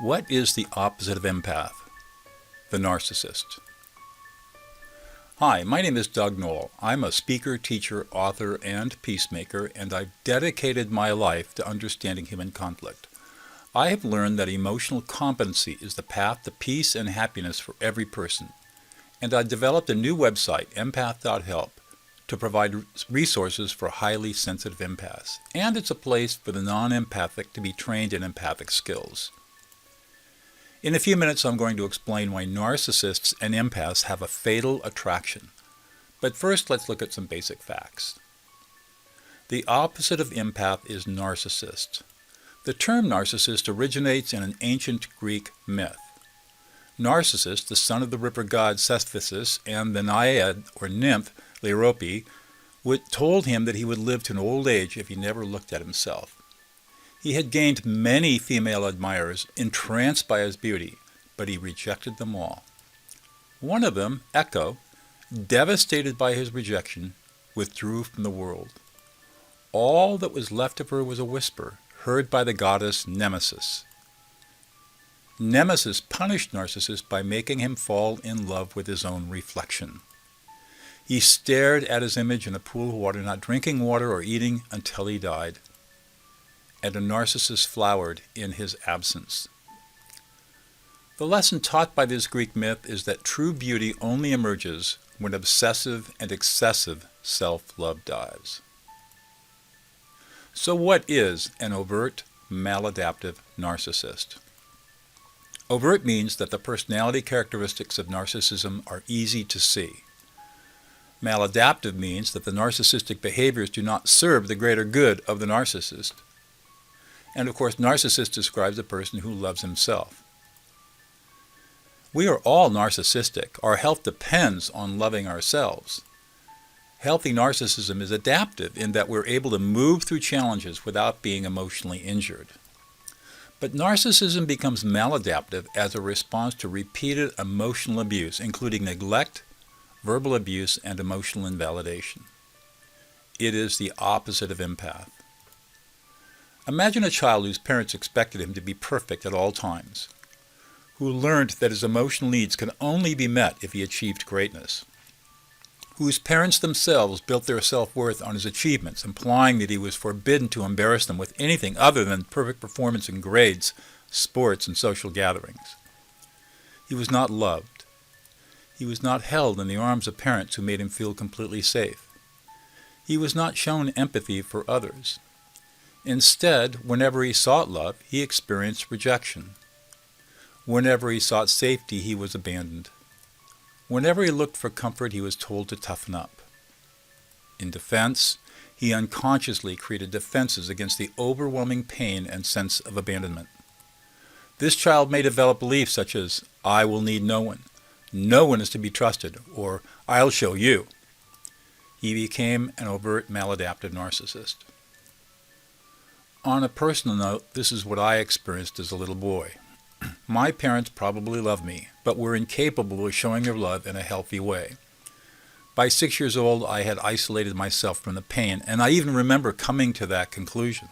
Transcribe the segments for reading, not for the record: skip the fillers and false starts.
What is the opposite of empath? The narcissist. Hi, my name is Doug Knoll. I'm a speaker, teacher, author, and peacemaker, and I've dedicated my life to understanding human conflict. I have learned that emotional competency is the path to peace and happiness for every person. And I developed a new website, empath.help, to provide resources for highly sensitive empaths. And it's a place for the non-empathic to be trained in empathic skills. In a few minutes, I'm going to explain why narcissists and empaths have a fatal attraction. But first, let's look at some basic facts. The opposite of empath is narcissist. The term narcissist originates in an ancient Greek myth. Narcissus, the son of the river god Cephissus, and the naiad or nymph Lairope, told him that he would live to an old age if he never looked at himself. He had gained many female admirers, entranced by his beauty, but he rejected them all. One of them, Echo, devastated by his rejection, withdrew from the world. All that was left of her was a whisper, heard by the goddess Nemesis. Nemesis punished Narcissus by making him fall in love with his own reflection. He stared at his image in a pool of water, not drinking water or eating until he died. And a narcissus flowered in his absence. The lesson taught by this Greek myth is that true beauty only emerges when obsessive and excessive self-love dies. So what is an overt, maladaptive narcissist? Overt means that the personality characteristics of narcissism are easy to see. Maladaptive means that the narcissistic behaviors do not serve the greater good of the narcissist. And of course, narcissist describes a person who loves himself. We are all narcissistic. Our health depends on loving ourselves. Healthy narcissism is adaptive in that we're able to move through challenges without being emotionally injured. But narcissism becomes maladaptive as a response to repeated emotional abuse, including neglect, verbal abuse, and emotional invalidation. It is the opposite of empath. Imagine a child whose parents expected him to be perfect at all times, who learned that his emotional needs could only be met if he achieved greatness, whose parents themselves built their self-worth on his achievements, implying that he was forbidden to embarrass them with anything other than perfect performance in grades, sports, and social gatherings. He was not loved. He was not held in the arms of parents who made him feel completely safe. He was not shown empathy for others. Instead, whenever he sought love, he experienced rejection. Whenever he sought safety, he was abandoned. Whenever he looked for comfort, he was told to toughen up. In defense, he unconsciously created defenses against the overwhelming pain and sense of abandonment. This child may develop beliefs such as, "I will need no one is to be trusted," or "I'll show you." He became an overt maladaptive narcissist. On a personal note, this is what I experienced as a little boy. My parents probably loved me, but were incapable of showing their love in a healthy way. By 6 years old, I had isolated myself from the pain, and I even remember coming to that conclusion.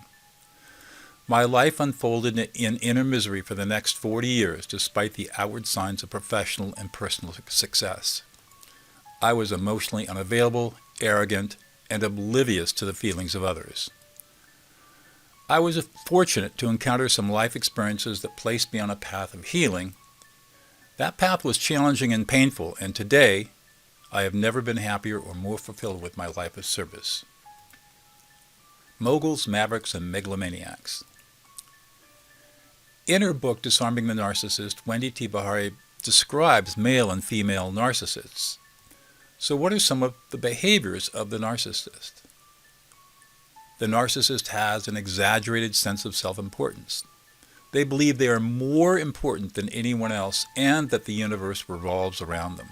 My life unfolded in inner misery for the next 40 years, despite the outward signs of professional and personal success. I was emotionally unavailable, arrogant, and oblivious to the feelings of others. I was fortunate to encounter some life experiences that placed me on a path of healing. That path was challenging and painful, and today, I have never been happier or more fulfilled with my life of service. Moguls, Mavericks, and Megalomaniacs. In her book, Disarming the Narcissist, Wendy T. Bahari describes male and female narcissists. So what are some of the behaviors of the narcissist? The narcissist has an exaggerated sense of self-importance. They believe they are more important than anyone else and that the universe revolves around them.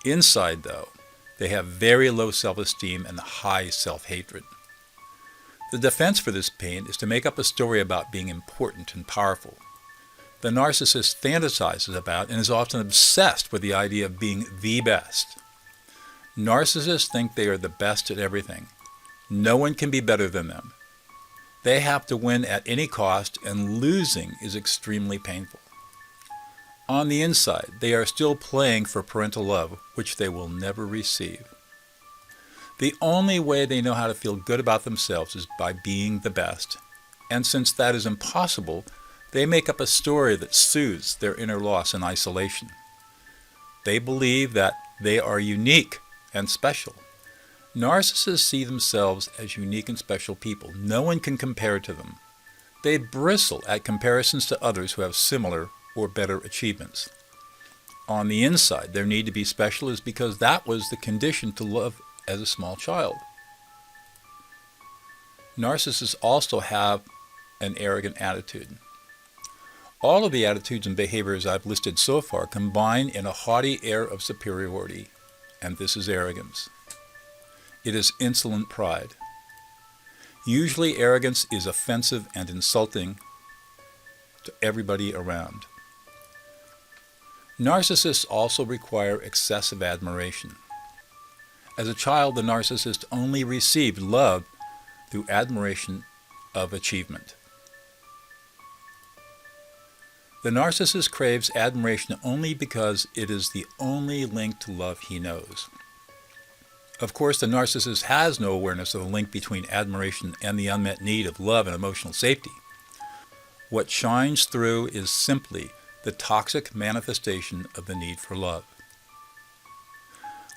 Inside, though, they have very low self-esteem and high self-hatred. The defense for this pain is to make up a story about being important and powerful. The narcissist fantasizes about and is often obsessed with the idea of being the best. Narcissists think they are the best at everything. No one can be better than them. They have to win at any cost, and losing is extremely painful. On the inside, they are still playing for parental love, which they will never receive. The only way they know how to feel good about themselves is by being the best. And since that is impossible, they make up a story that soothes their inner loss and isolation. They believe that they are unique and special. Narcissists see themselves as unique and special people. No one can compare to them. They bristle at comparisons to others who have similar or better achievements. On the inside, their need to be special is because that was the condition to love as a small child. Narcissists also have an arrogant attitude. All of the attitudes and behaviors I've listed so far combine in a haughty air of superiority, and this is arrogance. It is insolent pride. Usually arrogance is offensive and insulting to everybody around. Narcissists also require excessive admiration. As a child, the narcissist only received love through admiration of achievement. The narcissist craves admiration only because it is the only link to love he knows. Of course, the narcissist has no awareness of the link between admiration and the unmet need of love and emotional safety. What shines through is simply the toxic manifestation of the need for love.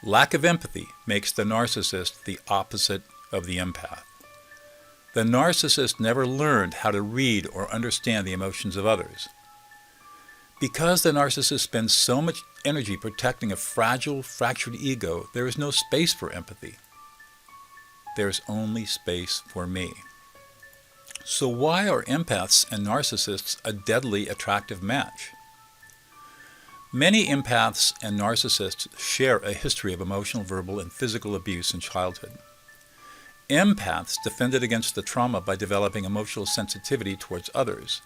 Lack of empathy makes the narcissist the opposite of the empath. The narcissist never learned how to read or understand the emotions of others. Because the narcissist spends so much energy protecting a fragile, fractured ego, there is no space for empathy. There's only space for me. So why are empaths and narcissists a deadly attractive match? Many empaths and narcissists share a history of emotional, verbal, and physical abuse in childhood. Empaths defended against the trauma by developing emotional sensitivity towards others.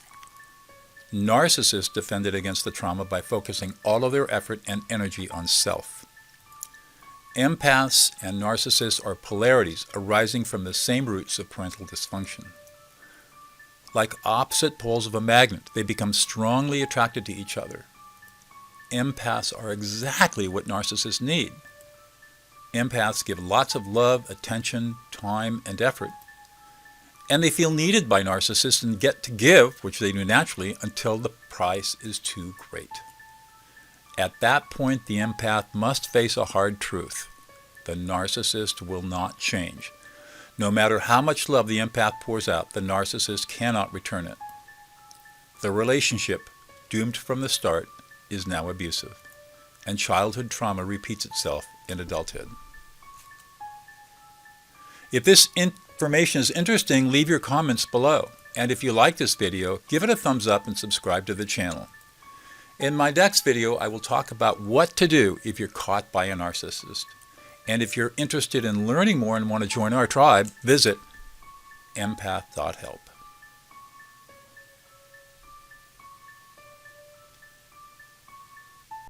Narcissists defended against the trauma by focusing all of their effort and energy on self. Empaths and narcissists are polarities arising from the same roots of parental dysfunction. Like opposite poles of a magnet, they become strongly attracted to each other. Empaths are exactly what narcissists need. Empaths give lots of love, attention, time, and effort. And they feel needed by narcissists and get to give, which they do naturally, until the price is too great. At that point, the empath must face a hard truth. The narcissist will not change. No matter how much love the empath pours out, the narcissist cannot return it. The relationship, doomed from the start, is now abusive, and childhood trauma repeats itself in adulthood. If this information is interesting, leave your comments below. And if you like this video, give it a thumbs up and subscribe to the channel. In my next video, I will talk about what to do if you're caught by a narcissist. And if you're interested in learning more and want to join our tribe, visit empath.help.